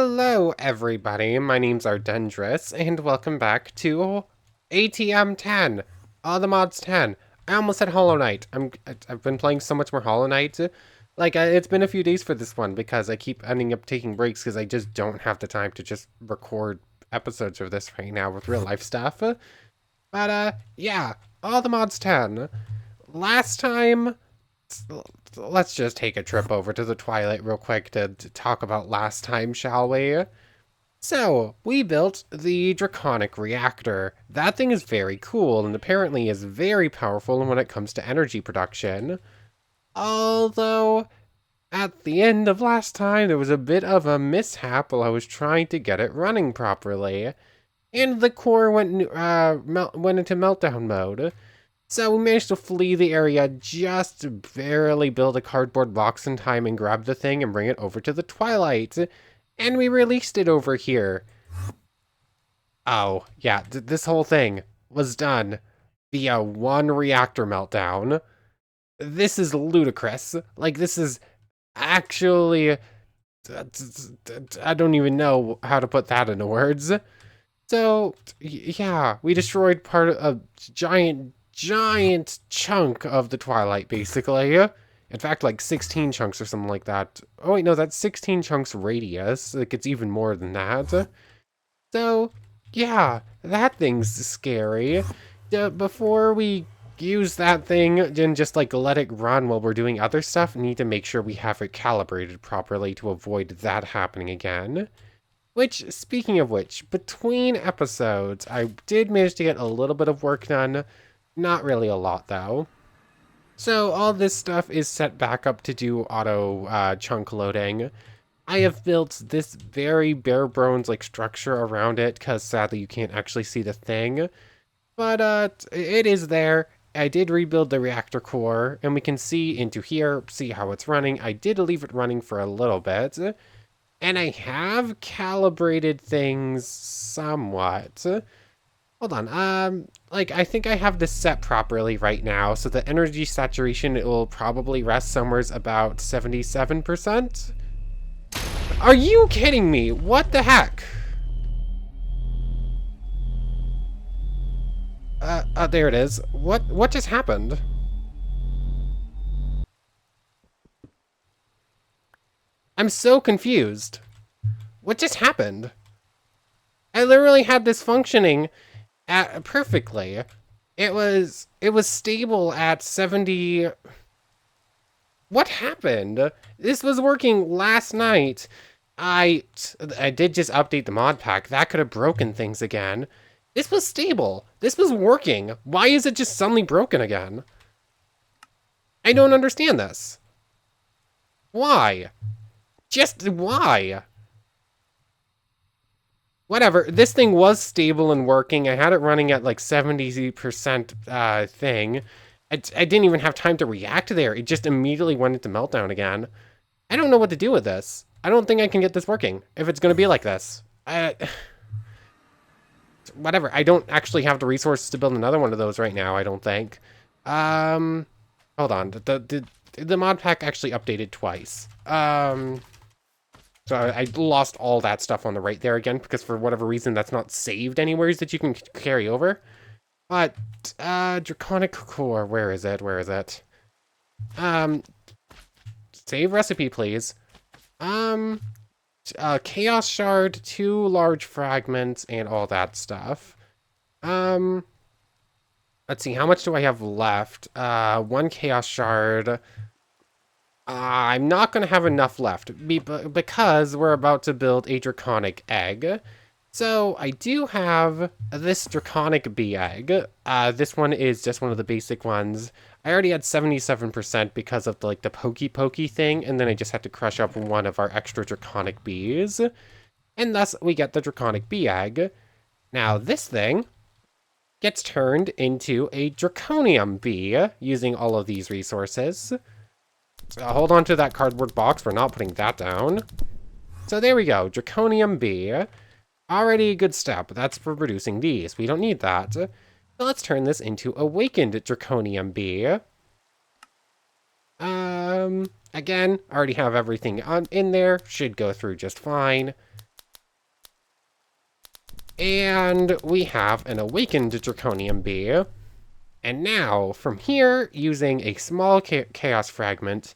Hello, everybody. My name's Ardendris, and welcome back to ATM10. All the mods 10. I almost said Hollow Knight. I've been playing so much more Hollow Knight. It's been a few days for this one because I keep ending up taking breaks because I just don't have the time to just record episodes of this right now with real life stuff. Yeah, all the mods 10. Last time, let's just take a trip over to the Twilight real quick to talk about last time, shall we? So, we built the Draconic Reactor. That thing is very cool and apparently is very powerful when it comes to energy production. Although, at the end of last time, there was a bit of a mishap while I was trying to get it running properly. And the core went into meltdown mode. So we managed to flee the area, just barely build a cardboard box in time and grab the thing and bring it over to the Twilight. And we released it over here. Oh, yeah, this whole thing was done via one reactor meltdown. This is ludicrous. Like, this is actually... I don't even know how to put that into words. So, yeah, we destroyed part of a giant chunk of the Twilight, basically. In fact, like 16 chunks or something like that. Oh, wait, no, that's 16 chunks radius. Like, it's even more than that. So, yeah, that thing's scary. Before we use that thing and just, like, let it run while we're doing other stuff, we need to make sure we have it calibrated properly to avoid that happening again. Which, speaking of which, between episodes, I did manage to get a little bit of work done. Not really a lot, though. So all this stuff is set back up to do auto chunk loading. I have built this very bare bones like structure around it because sadly you can't actually see the thing. But it is there. I did rebuild the reactor core and we can see into here, see how it's running. I did leave it running for a little bit. And I have calibrated things somewhat. Hold on, I think I have this set properly right now, so the energy saturation, it will probably rest somewhere about 77%. Are you kidding me? What the heck? There it is. What just happened? I'm so confused. What just happened? I literally had this functioning perfectly. It was stable at 70. What happened? This was working last night. I did just update the mod pack. That could have broken things again. This was stable. This was working. Why is it just suddenly broken again? I don't understand this. Why? Just why? Whatever, this thing was stable and working. I had it running at like 70% thing. I didn't even have time to react there. It just immediately went into meltdown again. I don't know what to do with this. I don't think I can get this working if it's going to be like this. Whatever, I don't actually have the resources to build another one of those right now, I don't think. Hold on, the mod pack actually updated twice. So I lost all that stuff on the right there again, because for whatever reason, that's not saved anywhere that you can carry over. But, Draconic Core, where is it? Where is it? Save recipe, please. Chaos Shard, 2 large fragments, and all that stuff. Let's see, how much do I have left? 1 Chaos Shard. I'm not going to have enough left because we're about to build a draconic egg. So I do have this draconic bee egg. This one is just one of the basic ones. I already had 77% because of the pokey thing, and then I just had to crush up one of our extra draconic bees. And thus we get the draconic bee egg. Now this thing gets turned into a draconium bee using all of these resources. Hold on to that cardboard box. We're not putting that down. So there we go. Draconium bee. Already a good step. That's for producing these. We don't need that. So let's turn this into awakened draconium bee. Again, I already have everything in there. Should go through just fine. And we have an awakened draconium bee. And now, from here, using a small chaos fragment,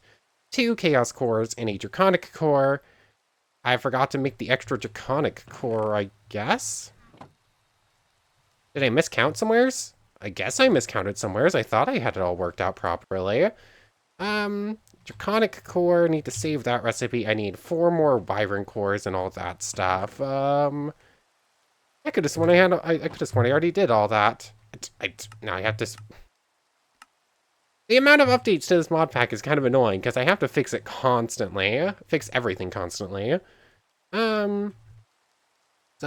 2 chaos cores, and a draconic core, I forgot to make the extra draconic core, I guess? Did I miscount somewheres? I guess I miscounted somewheres. I thought I had it all worked out properly. Draconic core, need to save that recipe. I need 4 more wyvern cores and all that stuff. I could have sworn I could have sworn I already did all that. Now I have to... The amount of updates to this mod pack is kind of annoying, because I have to fix it constantly. Fix everything constantly. So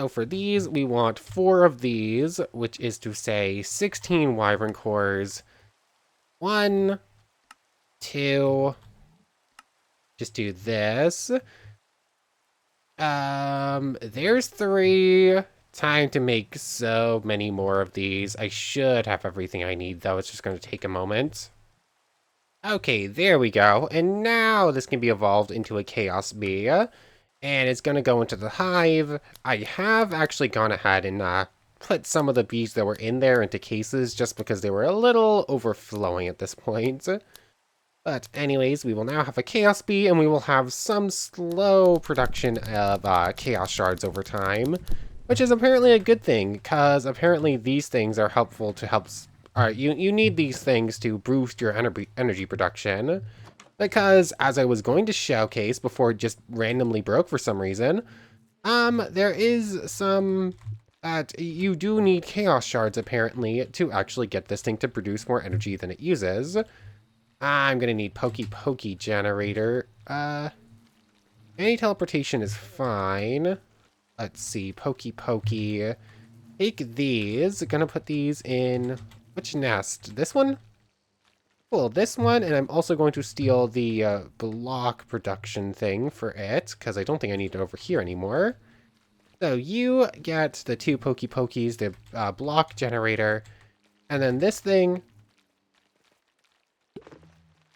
for these, we want 4 of these, which is to say 16 wyvern cores. 1, 2... Just do this. There's 3. Time to make so many more of these. I should have everything I need, though. It's just going to take a moment. Okay, there we go. And now this can be evolved into a chaos bee. And it's going to go into the hive. I have actually gone ahead and put some of the bees that were in there into cases just because they were a little overflowing at this point. But anyways, we will now have a chaos bee, and we will have some slow production of chaos shards over time, which is apparently a good thing, because apparently these things are helpful to help... Alright, you need these things to boost your energy production, because as I was going to showcase before it just randomly broke for some reason, there is some... that you do need chaos shards, apparently, to actually get this thing to produce more energy than it uses. I'm gonna need Pokey generator. Any teleportation is fine. Let's see, Pokey. Take these. Gonna put these in which nest? This one? Cool, this one, and I'm also going to steal the block production thing for it, because I don't think I need it over here anymore. So you get the 2 Pokeys, the block generator, and then this thing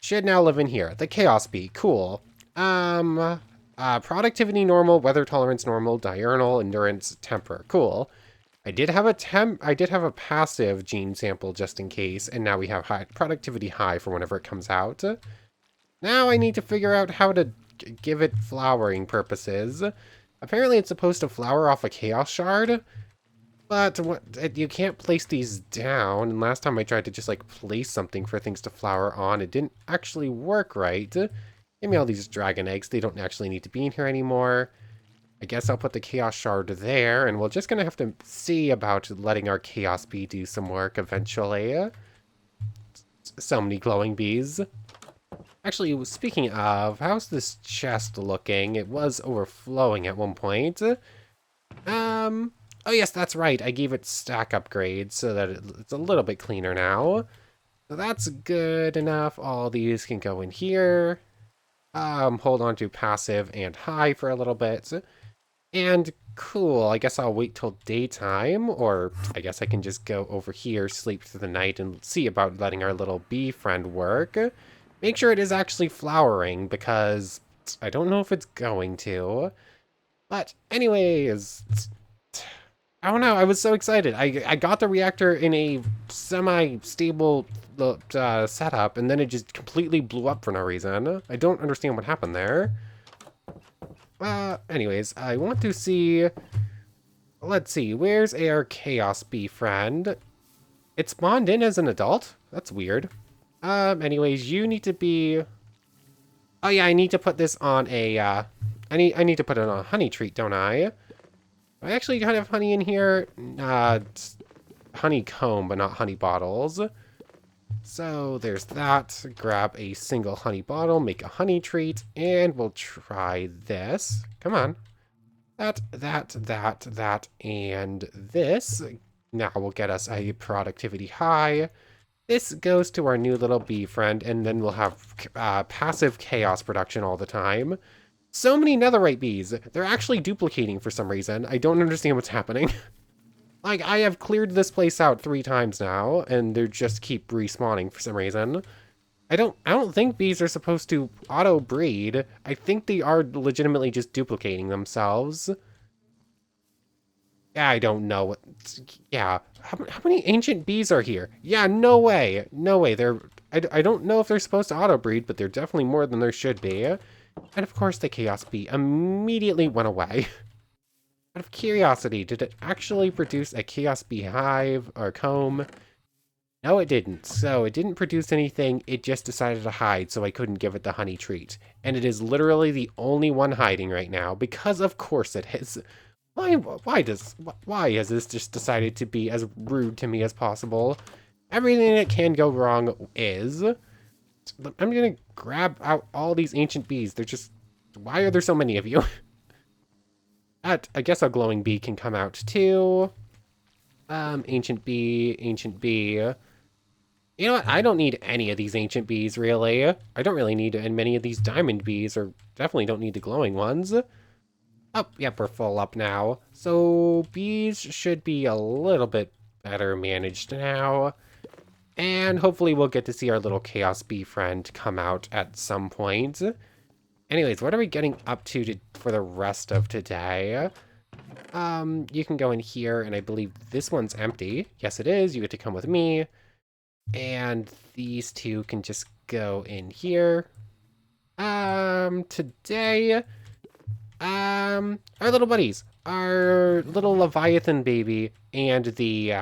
should now live in here. The Chaos Bee, cool. Productivity normal, weather tolerance normal, diurnal, endurance, temper, cool. I did have a passive gene sample just in case, and now we have productivity high for whenever it comes out. Now I need to figure out how to give it flowering purposes. Apparently it's supposed to flower off a chaos shard, but you can't place these down, and last time I tried to just like place something for things to flower on, it didn't actually work right. Give me all these dragon eggs, they don't actually need to be in here anymore. I guess I'll put the chaos shard there, and we're just gonna have to see about letting our chaos bee do some work eventually. So many glowing bees. Actually, speaking of, how's this chest looking? It was overflowing at one point. Oh yes, that's right. I gave it stack upgrades so that it's a little bit cleaner now. So that's good enough. All these can go in here. Hold on to passive and high for a little bit. And cool, I guess I'll wait till daytime, or I guess I can just go over here, sleep through the night, and see about letting our little bee friend work. Make sure it is actually flowering, because I don't know if it's going to. But anyways, I don't know, I was so excited. I got the reactor in a semi-stable setup, and then it just completely blew up for no reason. I don't understand what happened there. Anyways, I want to see... Let's see, where's our Chaos Bee friend? It spawned in as an adult? That's weird. Anyways, you need to be... Oh yeah, I need to put this on a, I need to put it on a honey treat, don't I? I actually kind of have honey in here. Honeycomb, but not honey bottles. So there's that. Grab a single honey bottle, make a honey treat, and we'll try this. Come on. That, and this. Now will get us a productivity high. This goes to our new little bee friend, and then we'll have passive chaos production all the time. So many netherite bees. They're actually duplicating for some reason. I don't understand what's happening. Like, I have cleared this place out 3 times now, and they just keep respawning for some reason. I don't think bees are supposed to auto-breed. I think they are legitimately just duplicating themselves. Yeah, I don't know what. Yeah, how many ancient bees are here? Yeah, no way, no way. I don't know if they're supposed to auto breed, but they're definitely more than there should be. And of course, the chaos bee immediately went away. Out of curiosity, did it actually produce a chaos bee hive or comb? No, it didn't. So it didn't produce anything. It just decided to hide, so I couldn't give it the honey treat. And it is literally the only one hiding right now, because of course it is. Why has this just decided to be as rude to me as possible? Everything that can go wrong is. I'm gonna grab out all these ancient bees. They're just. Why are there so many of you? I guess a glowing bee can come out too. Ancient bee, ancient bee. You know what? I don't need any of these ancient bees, really. I don't really need many of these diamond bees, or definitely don't need the glowing ones. Oh, yep, we're full up now. So bees should be a little bit better managed now. And hopefully we'll get to see our little chaos bee friend come out at some point. Anyways, what are we getting up to for the rest of today? You can go in here, and I believe this one's empty. Yes, it is. You get to come with me. And these two can just go in here. Today, our little buddies, our little Leviathan baby and the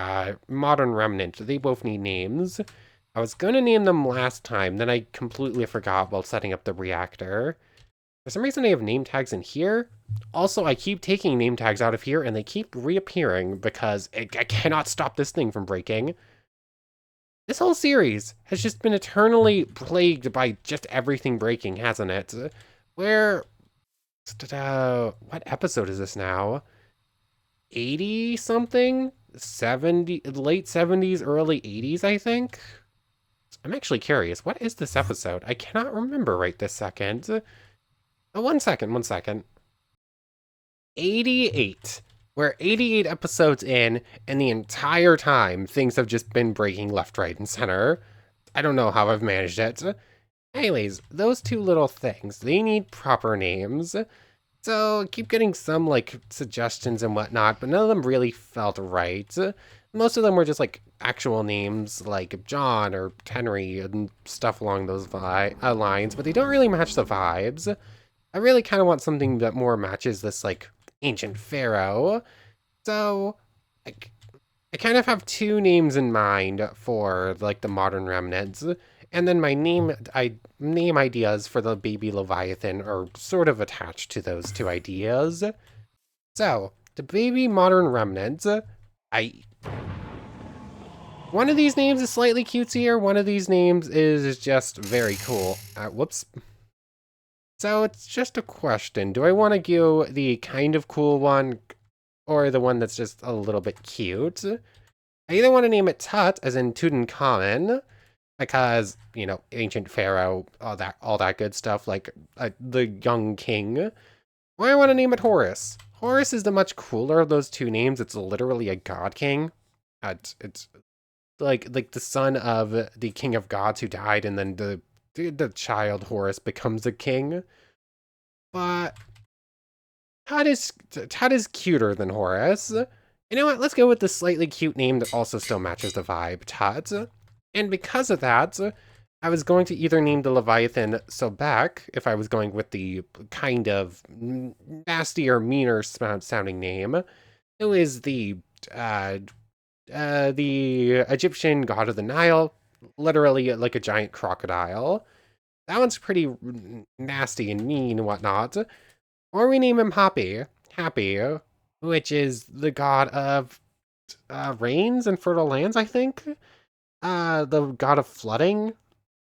modern remnant, they both need names. I was going to name them last time, then I completely forgot while setting up the reactor. For some reason, I have name tags in here. Also, I keep taking name tags out of here, and they keep reappearing because I cannot stop this thing from breaking. This whole series has just been eternally plagued by just everything breaking, hasn't it? Where... what episode is this now? 80-something? 70... late 70s, early 80s, I think? I'm actually curious. What is this episode? I cannot remember right this second. Oh, one second. 88. We're 88 episodes in, and the entire time, things have just been breaking left, right, and center. I don't know how I've managed it. Anyways, those two little things, they need proper names. So I keep getting some, like, suggestions and whatnot, but none of them really felt right. Most of them were just, like, actual names, like John or Henry and stuff along those lines, but they don't really match the vibes. I really kind of want something that more matches this, like, ancient pharaoh. So, I kind of have two names in mind for, like, the modern remnants. And then my name ideas for the baby Leviathan are sort of attached to those two ideas. So, the baby modern remnants, one of these names is slightly cutesier, one of these names is just very cool. Whoops. So it's just a question. Do I want to go the kind of cool one or the one that's just a little bit cute? I either want to name it Tut, as in Tutankhamun, because, you know, ancient pharaoh, all that good stuff, like the young king. Or I want to name it Horus. Horus is the much cooler of those two names. It's literally a god king. It's like the son of the king of gods who died, and then the child Horus becomes a king. But Tut is cuter than Horus. You know what? Let's go with the slightly cute name that also still matches the vibe, Tut. And because of that, I was going to either name the Leviathan Sobek, if I was going with the kind of nastier, meaner sounding name, who is the Egyptian god of the Nile, literally like a giant crocodile. That one's pretty nasty and mean and whatnot. Or we name him Happy, which is the god of rains and fertile lands, I think. The god of flooding,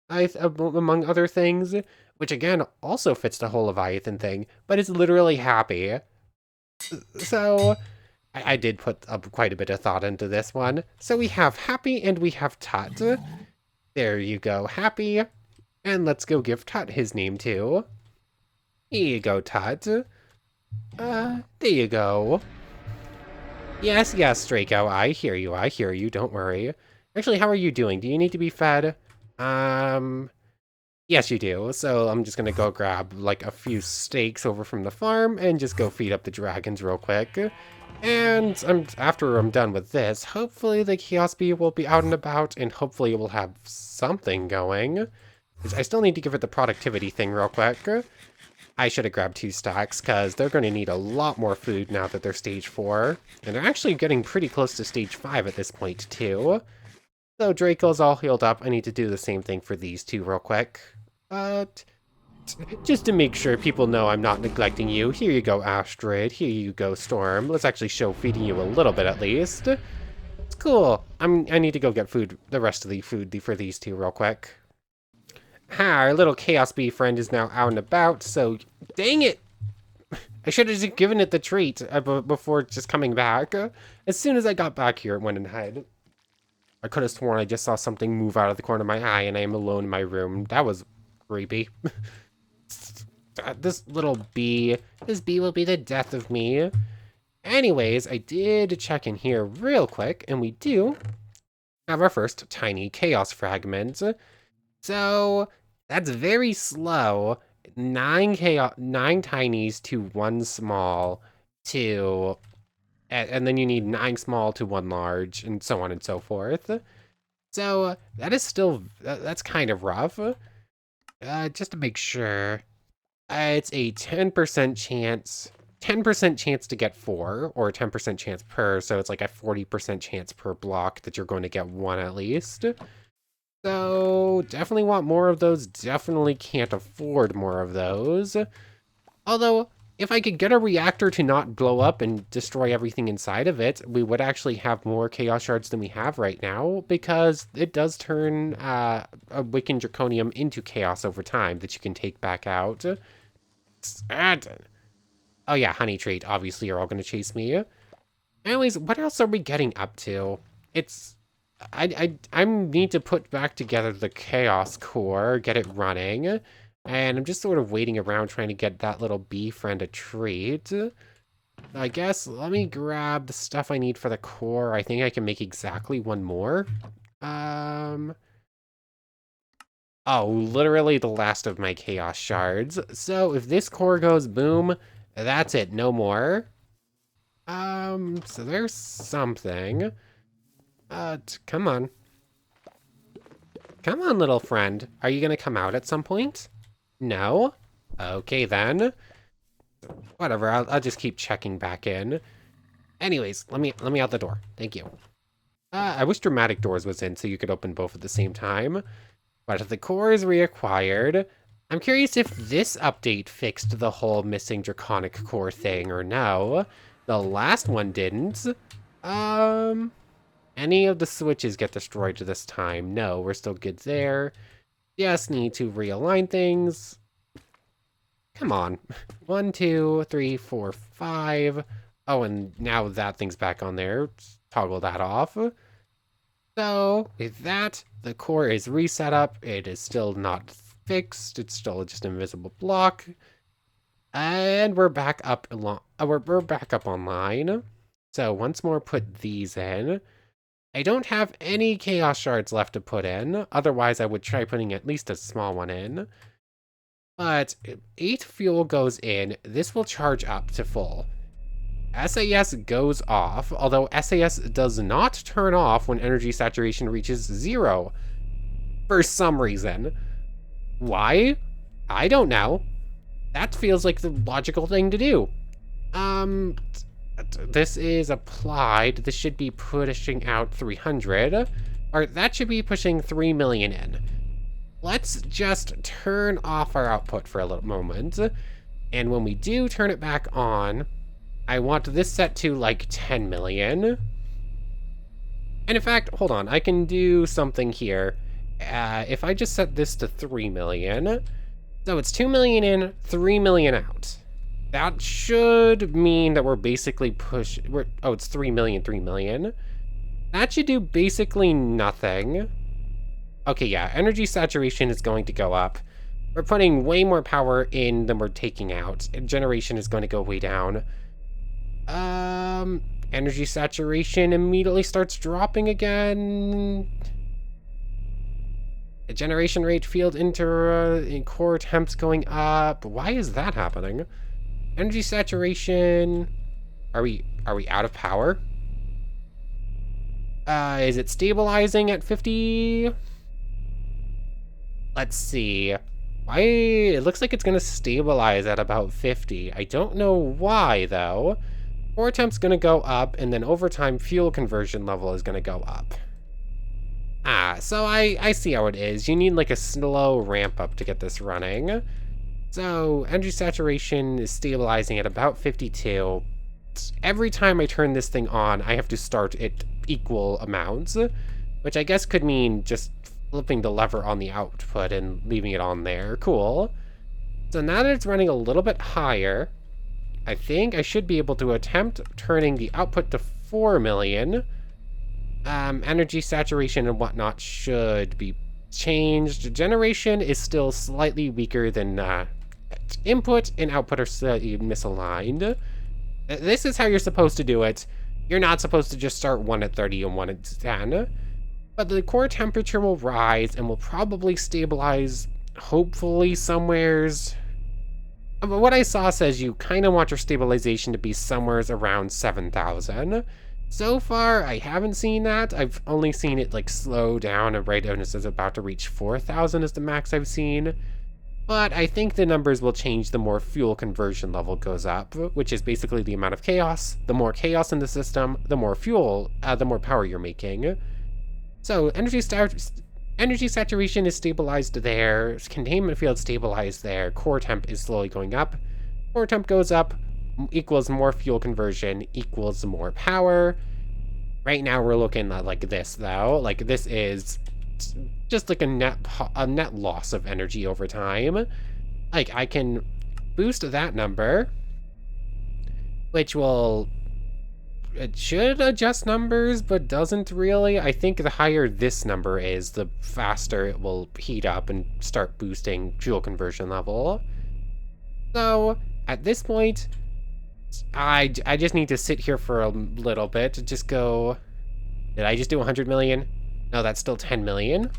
among other things, which again also fits the whole Leviathan thing, but it's literally Happy. So I did put up quite a bit of thought into this one. So we have Happy and we have Tut. There you go, Happy. And let's go give Tut his name too. Here you go, Tut. There you go. Yes, Draco, I hear you, don't worry. Actually, how are you doing? Do you need to be fed? Yes, you do. So I'm just gonna go grab, like, a few steaks over from the farm and just go feed up the dragons real quick. And after I'm done with this, hopefully the Chaos Bee will be out and about, and hopefully it will have something going. I still need to give it the productivity thing real quick. I should have grabbed 2 stacks, because they're going to need a lot more food now that they're stage 4. And they're actually getting pretty close to stage 5 at this point, too. So Draco's all healed up. I need to do the same thing for these 2 real quick. But just to make sure people know I'm not neglecting you, here you go, Astrid. Here you go, Storm. Let's actually show feeding you a little bit at least. It's cool. I need to go get food, the rest of the food for these 2 real quick. Our little Chaos Bee friend is now out and about, so dang it! I should have just given it the treat before just coming back. As soon as I got back here, it went and hid. I could have sworn I just saw something move out of the corner of my eye, and I am alone in my room. That was creepy. This little bee, this bee will be the death of me. Anyways, I did check in here real quick, and we do have our first tiny chaos fragment. So that's very slow. 9 tinies to 1 small to, and then you need 9 small to 1 large, and so on and so forth. So that is still, that's kind of rough. Just to make sure, it's a 10% chance. 10% chance to get 4, or 10% chance per, so it's like a 40% chance per block that you're going to get 1 at least. So, definitely want more of those, definitely can't afford more of those. Although, if I could get a reactor to not blow up and destroy everything inside of it, we would actually have more chaos shards than we have right now, because it does turn a Wiccan Draconium into chaos over time that you can take back out. Oh yeah, honey trait, obviously you're all going to chase me. Anyways, what else are we getting up to? I need to put back together the chaos core, get it running, and I'm just sort of waiting around trying to get that little bee friend a treat. I guess let me grab the stuff I need for the core. I think I can make exactly 1 more. Oh, literally the last of my chaos shards. So if this core goes boom, that's it, no more. So there's something. Come on. Come on, little friend. Are you gonna come out at some point? No? Okay, then. Whatever, I'll just keep checking back in. Anyways, let me out the door. Thank you. I wish dramatic doors was in so you could open both at the same time. But if the core is reacquired, I'm curious if this update fixed the whole missing draconic core thing or no. The last one didn't. Any of the switches get destroyed this time? No, we're still good there. Just need to realign things. Come on. 1, 2, 3, 4, 5. Oh, and now that thing's back on there. Toggle that off. So, with that, the core is reset up. It is still not fixed. It's still just an invisible block. And we're back up we're back up online. So, once more, put these in. I don't have any chaos shards left to put in. Otherwise, I would try putting at least a small one in. But 8 fuel goes in. This will charge up to full. SAS goes off, although SAS does not turn off when energy saturation reaches 0. For some reason. Why? I don't know. That feels like the logical thing to do. This is applied. This should be pushing out 300. Or that should be pushing 3 million in. Let's just turn off our output for a little moment. And when we do turn it back on, I want this set to like 10 million. And in fact, hold on, I can do something here. If I just set this to 3 million, so it's 2 million in, 3 million out. That should mean that we're basically oh, it's 3 million, 3 million. That should do basically nothing. Okay, yeah, energy saturation is going to go up. We're putting way more power in than we're taking out. Generation is going to go way down. Energy saturation immediately starts dropping again. Generation rate, field core temps going up. Why is that happening? Energy saturation. Are we Are we out of power? Is it stabilizing at 50? Let's see. Why? It looks like it's gonna stabilize at about 50. I don't know why, though. Core temp's gonna go up, and then over time, fuel conversion level is gonna go up. So I see how it is. You need like a slow ramp up to get this running. So energy saturation is stabilizing at about 52. Every time I turn this thing on, I have to start at equal amounts, which I guess could mean just flipping the lever on the output and leaving it on there. Cool. So now that it's running a little bit higher, I think I should be able to attempt turning the output to 4 million. Energy saturation and whatnot should be changed. Generation is still slightly weaker than input, and output are slightly misaligned. This is how you're supposed to do it. You're not supposed to just start one at 30 and one at 10. But the core temperature will rise and will probably stabilize, hopefully somewheres. But what I saw says you kind of want your stabilization to be somewheres around 7,000. So far, I haven't seen that. I've only seen it like slow down and right as it's about to reach 4,000 is the max I've seen. But I think the numbers will change the more fuel conversion level goes up, which is basically the amount of chaos. The more chaos in the system, the more fuel, the more power you're making. So energy saturation is stabilized there, containment field stabilized there, core temp is slowly going up. Core temp goes up, equals more fuel conversion, equals more power. Right now we're looking at like this though, like this is just like a net loss of energy over time. Like I can boost that number, which will, it should adjust numbers, but doesn't really. I think the higher this number is, the faster it will heat up and start boosting fuel conversion level. So at this point, I just need to sit here for a little bit to just go, did I just do 100 million? No, that's still 10 million.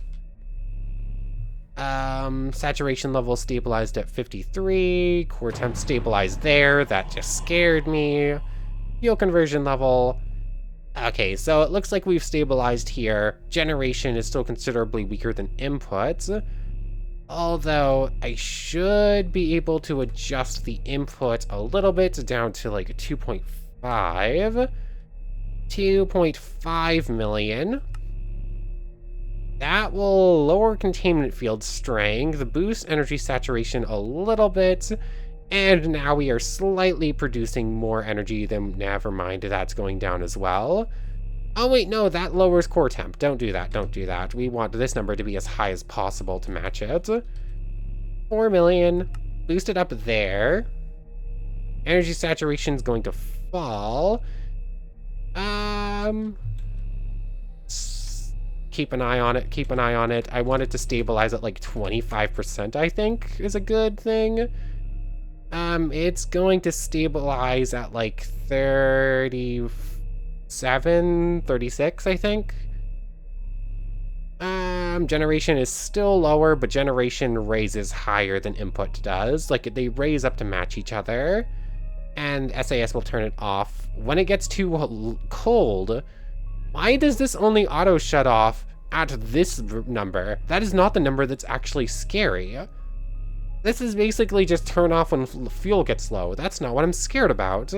Saturation level stabilized at 53. Core temp stabilized there. That just scared me. Fuel conversion level. Okay, so it looks like we've stabilized here. Generation is still considerably weaker than inputs. Although I should be able to adjust the input a little bit down to like 2.5. 2.5 million. That will lower containment field strength, boost energy saturation a little bit, and now we are slightly producing more energy than, never mind, that's going down as well. Oh wait, no, that lowers core temp. Don't do that, don't do that. We want this number to be as high as possible to match it. 4 million, boost it up there. Energy saturation is going to fall. Keep an eye on it, keep an eye on it. I want it to stabilize at like 25%, I think, is a good thing. It's going to stabilize at like 37, 36, I think. Generation is still lower, but generation raises higher than input does. Like, they raise up to match each other. And SAS will turn it off. When it gets too cold, why does this only auto shut off at this number? That is not the number that's actually scary. This is basically just turn off when fuel gets low. That's not what I'm scared about.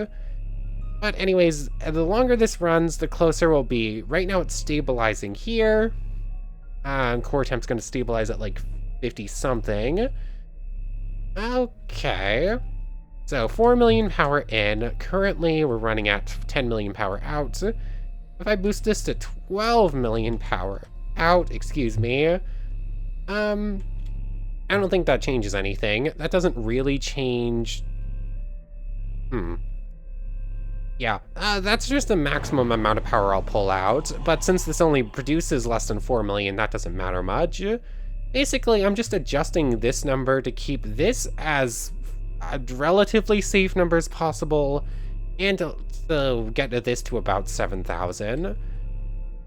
But anyways, the longer this runs, the closer we'll be. Right now it's stabilizing here. Core temp's going to stabilize at like 50 something. Okay. So 4 million power in. Currently we're running at 10 million power out. If I boost this to 12 million power out, excuse me, I don't think that changes anything. That doesn't really change. Yeah, that's just the maximum amount of power I'll pull out, but since this only produces less than 4 million, that doesn't matter much. Basically, I'm just adjusting this number to keep this as a relatively safe number as possible, and to get this to about 7,000.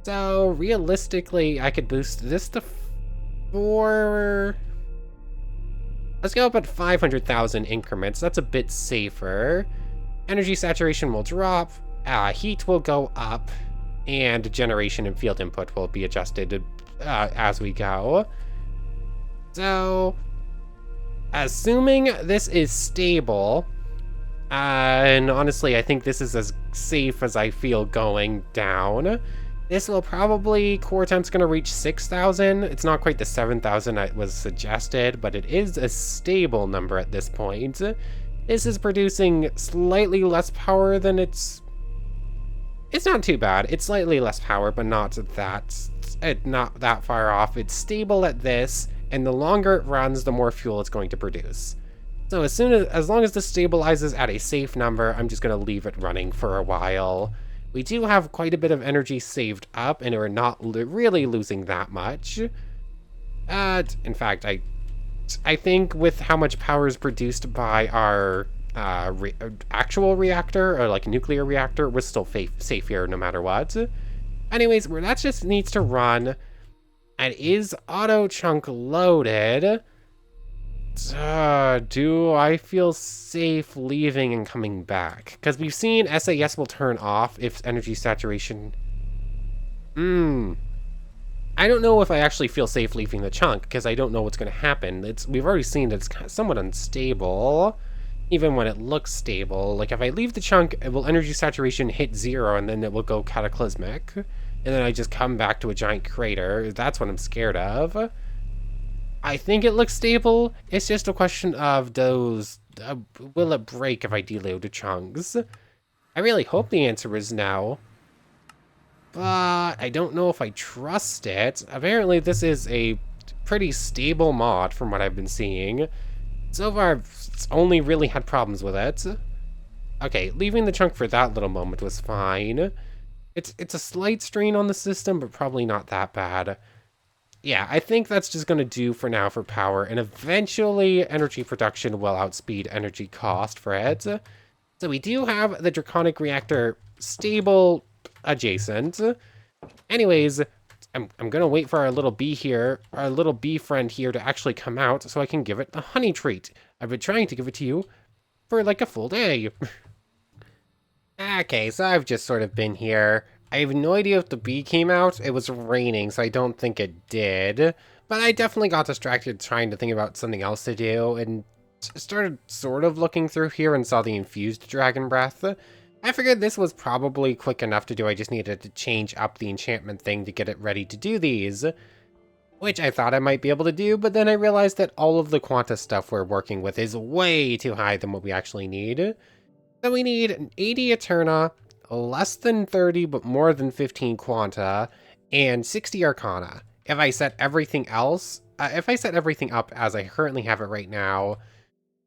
So, realistically, I could boost this to 4... Let's go up at 500,000 increments. That's a bit safer. Energy saturation will drop. heat will go up, and generation and field input will be adjusted as we go. So, assuming this is stable, and honestly, I think this is as safe as I feel going down. This will probably, core temp's gonna reach 6,000. It's not quite the 7,000 that was suggested, but it is a stable number at this point. This is producing slightly less power than it's not too bad. It's slightly less power, but not that far off. It's stable at this, and the longer it runs, the more fuel it's going to produce. So as long as this stabilizes at a safe number, I'm just gonna leave it running for a while. We do have quite a bit of energy saved up, and we're not really losing that much. In fact, I think with how much power is produced by our actual reactor, or like nuclear reactor, we're still safe here no matter what. Anyways, that just needs to run. And is auto chunk loaded? Do I feel safe leaving and coming back? Because we've seen SAS will turn off if energy saturation... I don't know if I actually feel safe leaving the chunk, because I don't know what's going to happen. We've already seen that it's somewhat unstable, even when it looks stable. Like, if I leave the chunk, will energy saturation hit 0, and then it will go cataclysmic, and then I just come back to a giant crater. That's what I'm scared of. I think it looks stable. It's just a question of will it break if I deload the chunks? I really hope the answer is no. But I don't know if I trust it. Apparently this is a pretty stable mod from what I've been seeing. So far, I've only really had problems with it. Okay, leaving the chunk for that little moment was fine. It's a slight strain on the system, but probably not that bad. Yeah, I think that's just going to do for now for power, and eventually energy production will outspeed energy cost for it. So we do have the Draconic Reactor stable adjacent. Anyways, I'm going to wait for our little bee here, our little bee friend here to actually come out so I can give it a honey treat. I've been trying to give it to you for like a full day. Okay, so I've just sort of been here. I have no idea if the bee came out. It was raining, so I don't think it did. But I definitely got distracted trying to think about something else to do, and started sort of looking through here and saw the infused dragon breath. I figured this was probably quick enough to do. I just needed to change up the enchantment thing to get it ready to do these, which I thought I might be able to do, but then I realized that all of the quanta stuff we're working with is way too high than what we actually need. So we need an 80 Eterna, less than 30 but more than 15 quanta, and 60 arcana. If I set everything else, if I set everything up as I currently have it right now,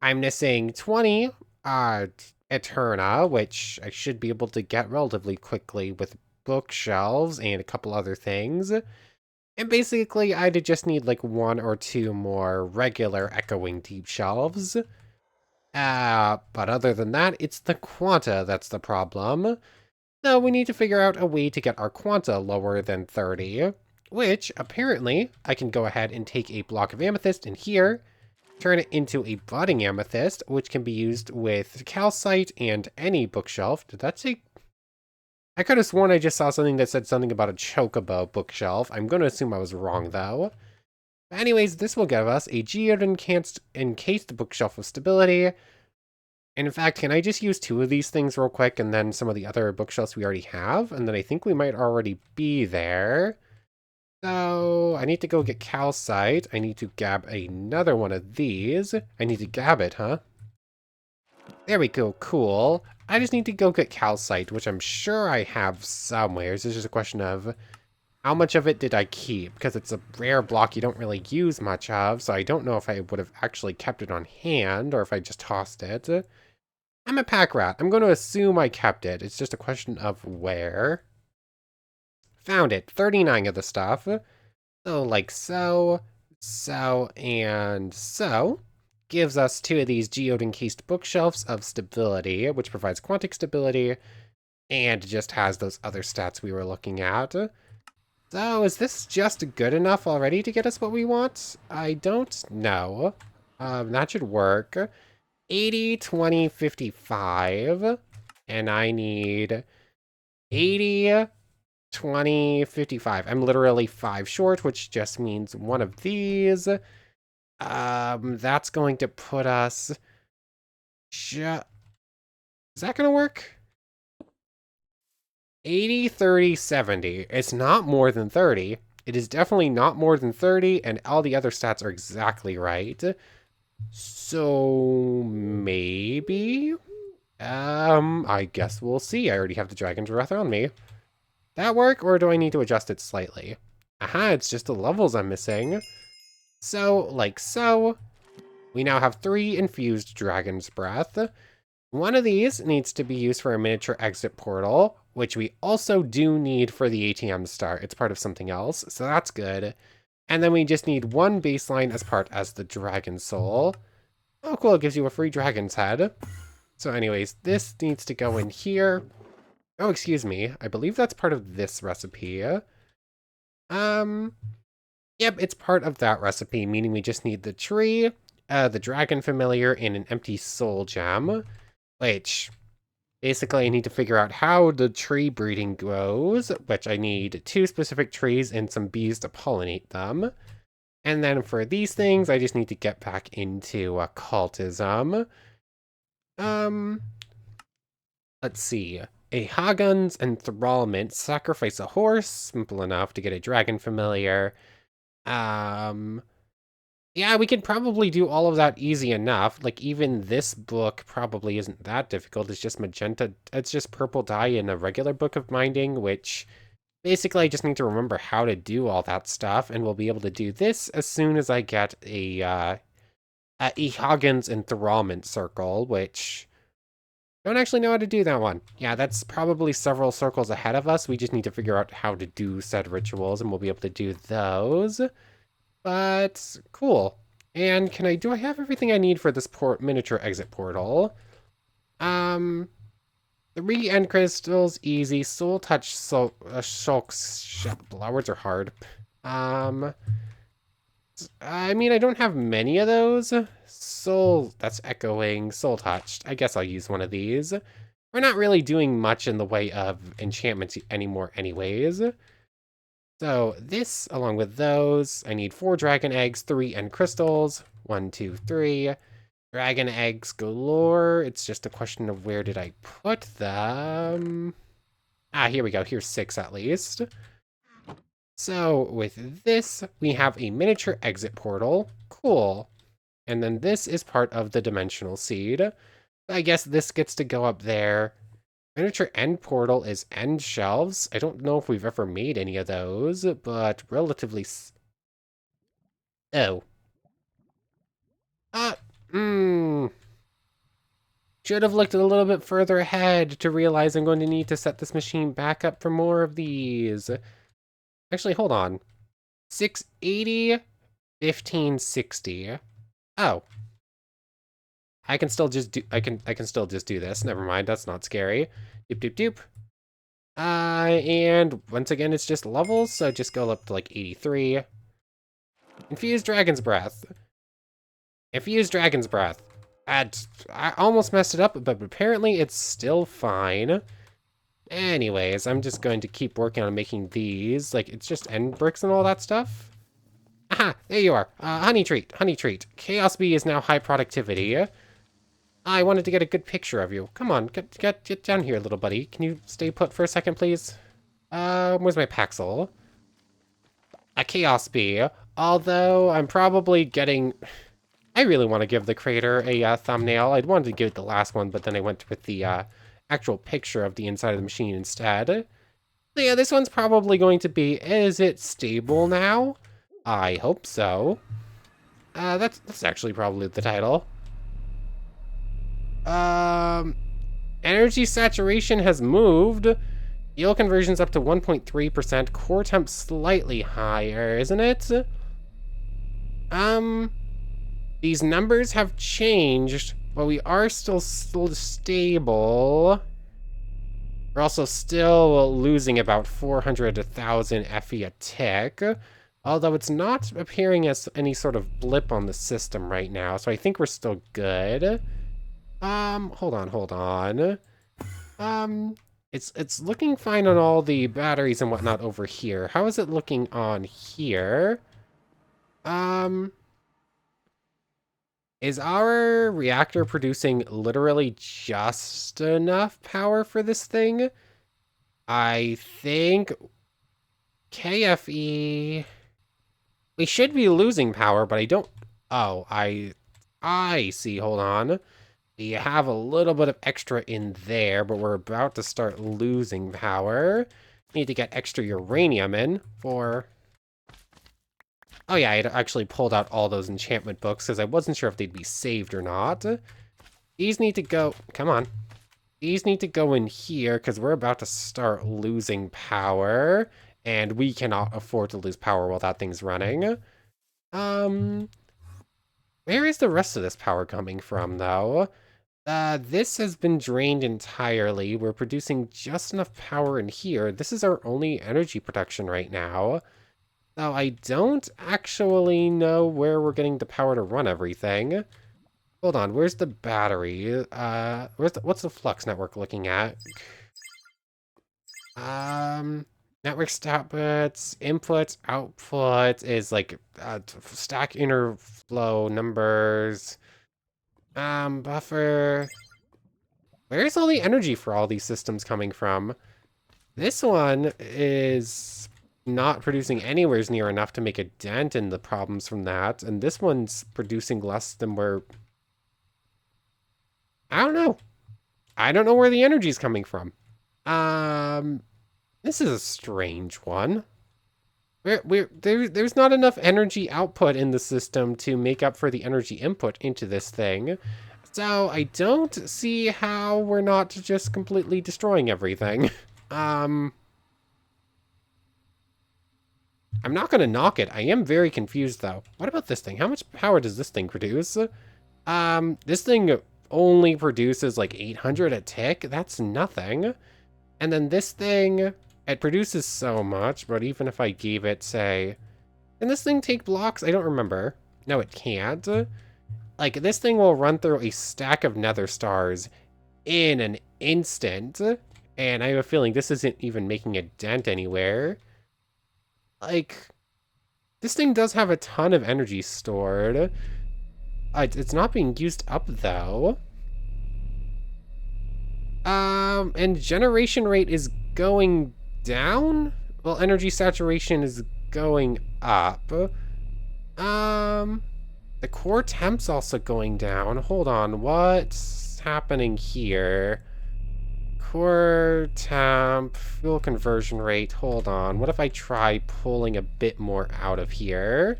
I'm missing 20 Eterna, which I should be able to get relatively quickly with bookshelves and a couple other things. And basically, I'd just need like 1 or 2 more regular echoing deep shelves. But other than that, it's the quanta that's the problem. So we need to figure out a way to get our quanta lower than 30, which apparently I can go ahead and take a block of amethyst in here, turn it into a budding amethyst, which can be used with calcite and any bookshelf. Did that say? I could have sworn I just saw something that said something about a chocobo bookshelf. I'm going to assume I was wrong though. Anyways, this will give us a geode encased bookshelf of stability. And in fact, can I just use 2 of these things real quick and then some of the other bookshelves we already have? And then I think we might already be there. So I need to go get calcite. I need to grab another one of these. I need to grab it, huh? There we go, cool. I just need to go get calcite, which I'm sure I have somewhere. It's just a question of how much of it did I keep? Because it's a rare block you don't really use much of, so I don't know if I would have actually kept it on hand or if I just tossed it. I'm a pack rat. I'm going to assume I kept it. It's just a question of where. Found it. 39 of the stuff. So like so, and so. Gives us 2 of these geode encased bookshelves of stability, which provides quantic stability, and just has those other stats we were looking at. So is this just good enough already to get us what we want? I don't know. That should work. 80, 20, 55. And I need 80, 20, 55. I'm literally 5 short, which just means one of these. That's going to put us... Is that going to work? 80, 30, 70. It's not more than 30. It is definitely not more than 30, and all the other stats are exactly right. So, maybe? I guess we'll see. I already have the Dragon's Breath on me. That work, or do I need to adjust it slightly? Aha, it's just the levels I'm missing. So, like so, we now have 3 infused Dragon's Breath. One of these needs to be used for a miniature exit portal, which we also do need for the ATM start. It's part of something else, so that's good. And then we just need 1 baseline as the Dragon Soul. Oh, cool, it gives you a free Dragon's Head. So anyways, this needs to go in here. Oh, excuse me. I believe that's part of this recipe. Yep, it's part of that recipe, meaning we just need the tree, the Dragon Familiar, and an empty soul gem. Which, basically I need to figure out how the tree breeding goes, which I need 2 specific trees and some bees to pollinate them. And then for these things, I just need to get back into occultism. Let's see. A Hagun's enthrallment, sacrifice a horse, simple enough to get a dragon familiar. Yeah, we could probably do all of that easy enough. Like, even this book probably isn't that difficult. It's just magenta. It's just purple dye in a regular book of minding, which basically I just need to remember how to do all that stuff, and we'll be able to do this as soon as I get a Hagen's enthrallment circle, which I don't actually know how to do that one. Yeah, that's probably several circles ahead of us. We just need to figure out how to do said rituals, and we'll be able to do those. But cool. And do I have everything I need for this miniature exit portal? 3 end crystals, easy. Soul touch, shulks. Words are hard. I mean, I don't have many of those. Soul, that's echoing. Soul touched. I guess I'll use one of these. We're not really doing much in the way of enchantments anymore anyways. So this, along with those, I need 4 dragon eggs, 3 end crystals. 1, 2, 3. Dragon eggs galore. It's just a question of where did I put them? Ah, here we go. Here's 6 at least. So with this, we have a miniature exit portal. Cool. And then this is part of the dimensional seed. I guess this gets to go up there. Miniature end portal is end shelves. I don't know if we've ever made any of those, but relatively... Oh. Should have looked a little bit further ahead to realize I'm going to need to set this machine back up for more of these. Actually, hold on. 680, 1560. Oh. I can still just do still just do this. Never mind, that's not scary. Doop doop doop. And once again it's just levels, so just go up to like 83. Infused Dragon's Breath. Infused Dragon's Breath. I almost messed it up, but apparently it's still fine. Anyways, I'm just going to keep working on making these. Like, it's just end bricks and all that stuff. Aha, there you are. Honey treat, honey treat. Chaos Bee is now high productivity. I wanted to get a good picture of you. Come on, get down here, little buddy. Can you stay put for a second, please? Where's my Paxel? A Chaos Bee. Although, I'm probably getting... I really want to give the creator a thumbnail. I'd wanted to give it the last one, but then I went with the actual picture of the inside of the machine instead. So yeah, this one's probably going to be, is it stable now? I hope so. That's actually probably the title. Energy saturation has moved. Yield conversion's up to 1.3%. Core temp slightly higher, isn't it? These numbers have changed, but we are still stable. We're also still losing about 400 to 1,000 FE a tick, although it's not appearing as any sort of blip on the system right now, so I think we're still good. Hold on. It's looking fine on all the batteries and whatnot over here. How is it looking on here? Um, is our reactor producing literally just enough power for this thing? I think KFE... We should be losing power, but I don't... Oh, I see. Hold on. We have a little bit of extra in there, but we're about to start losing power. Need to get extra uranium in for... Oh yeah, I had actually pulled out all those enchantment books because I wasn't sure if they'd be saved or not. These need to go... Come on. These need to go in here because we're about to start losing power. And we cannot afford to lose power while that thing's running. Where is the rest of this power coming from, though? This has been drained entirely. We're producing just enough power in here. This is our only energy production right now. So I don't actually know where we're getting the power to run everything. Hold on, where's the battery? What's the flux network looking at? Network outputs, inputs, output is like stack inner flow numbers. Buffer. Where's all the energy for all these systems coming from? This one is not producing anywhere near enough to make a dent in the problems from that, and this one's producing less than we're... I don't know. I don't know where the energy's coming from. This is a strange one. There's not enough energy output in the system to make up for the energy input into this thing. So I don't see how we're not just completely destroying everything. I'm not going to knock it. I am very confused, though. What about this thing? How much power does this thing produce? This thing only produces like 800 a tick. That's nothing. And then this thing, it produces so much, but even if I gave it, say... Can this thing take blocks? I don't remember. No, it can't. Like, this thing will run through a stack of nether stars in an instant. And I have a feeling this isn't even making a dent anywhere. Like, this thing does have a ton of energy stored. It's not being used up, though. And generation rate is going down? Well, energy saturation is going up. The core temp's also going down. Hold on, what's happening here? Core temp, fuel conversion rate, hold on. What if I try pulling a bit more out of here?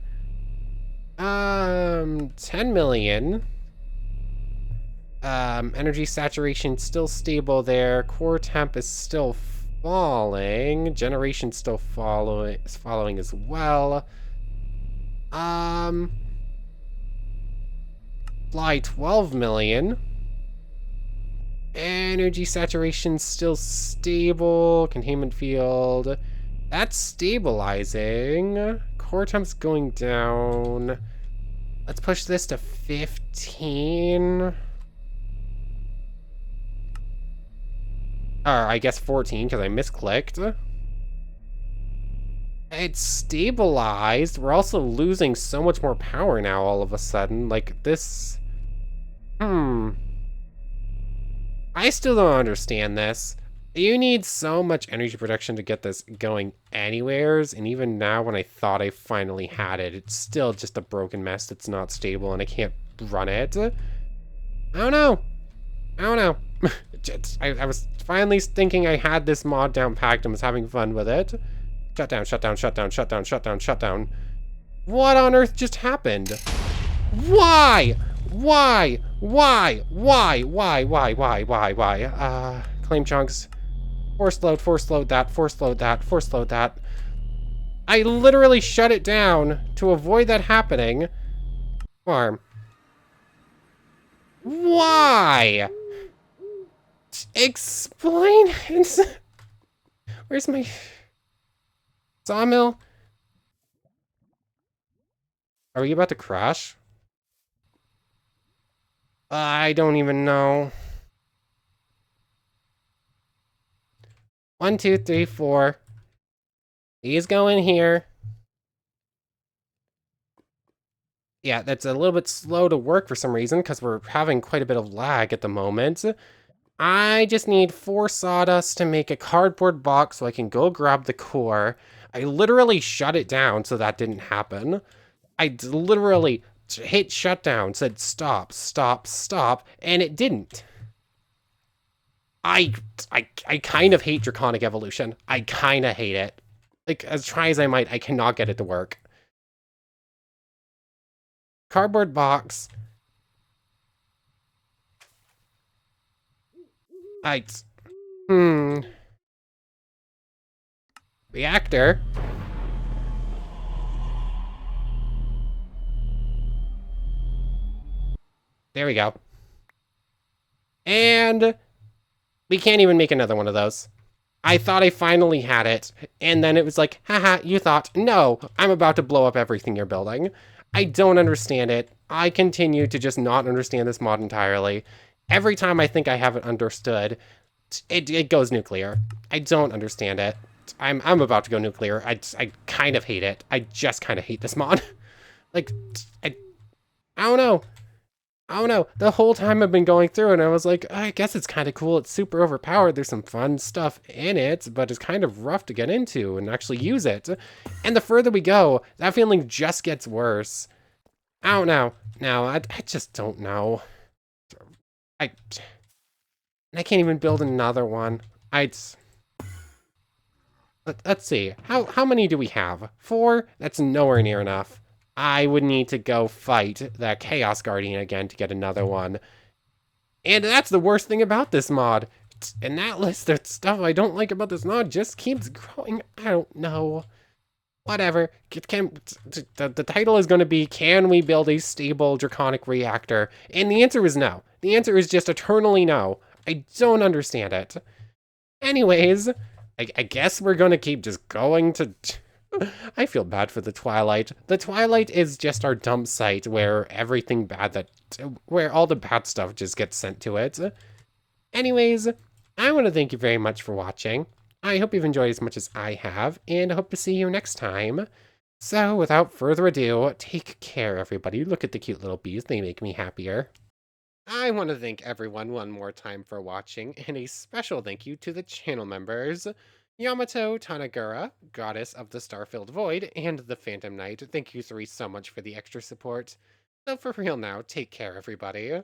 10 million. Energy saturation still stable there. Core temp is still falling. Generation still following as well. Fly 12 million. Energy saturation still stable. Containment field. That's stabilizing. Core temp's going down. Let's push this to 15. Or I guess 14 because I misclicked. It's stabilized. We're also losing so much more power now all of a sudden. Like this... I still don't understand this. You need so much energy production to get this going anywheres, and even now when I thought I finally had it, it's still just a broken mess that's not stable and I can't run it. I don't know. I was finally thinking I had this mod down packed and was having fun with it. Shut down. What on earth just happened? Why? Claim chunks. Force load that. I literally shut it down to avoid that happening. Farm. Why? Explain. Where's my sawmill? Are we about to crash? I don't even know. 1, 2, 3, 4. These go in here. Yeah, that's a little bit slow to work for some reason because we're having quite a bit of lag at the moment. I just need 4 sawdust to make a cardboard box so I can go grab the core. I literally shut it down so that didn't happen. I literally hit shutdown, said stop, stop, stop, and it didn't. I kind of hate Draconic Evolution. I kind of hate it. Like, as try as I might, I cannot get it to work. Cardboard box. I... Hmm... Reactor. There we go. And we can't even make another one of those. I thought I finally had it, and then it was like, haha, you thought, no, I'm about to blow up everything you're building. I don't understand it. I continue to just not understand this mod entirely. Every time I think I have it understood, it goes nuclear. I don't understand it. I'm about to go nuclear. I kind of hate it. I just kind of hate this mod. Like, I, I don't know. I don't know. The whole time I've been going through it, and I was like, I guess it's kind of cool. It's super overpowered. There's some fun stuff in it, but it's kind of rough to get into and actually use it. And the further we go, that feeling just gets worse. I don't know. No, I just don't know. I can't even build another one. Let's see. How many do we have? 4? That's nowhere near enough. I would need to go fight that Chaos Guardian again to get another one. And that's the worst thing about this mod. And that list of stuff I don't like about this mod just keeps growing. I don't know. Whatever. The title is going to be, can we build a stable draconic reactor? And the answer is no. The answer is just eternally no. I don't understand it. Anyways, I guess we're going to keep just going to... I feel bad for the Twilight. The Twilight is just our dump site where everything bad where all the bad stuff just gets sent to it. Anyways, I want to thank you very much for watching. I hope you've enjoyed as much as I have, and I hope to see you next time. So, without further ado, take care, everybody. Look at the cute little bees. They make me happier. I want to thank everyone one more time for watching, and a special thank you to the channel members. Yamato Tanagura, Goddess of the Star-Filled Void, and the Phantom Knight. Thank you three so much for the extra support. So for real now, take care, everybody.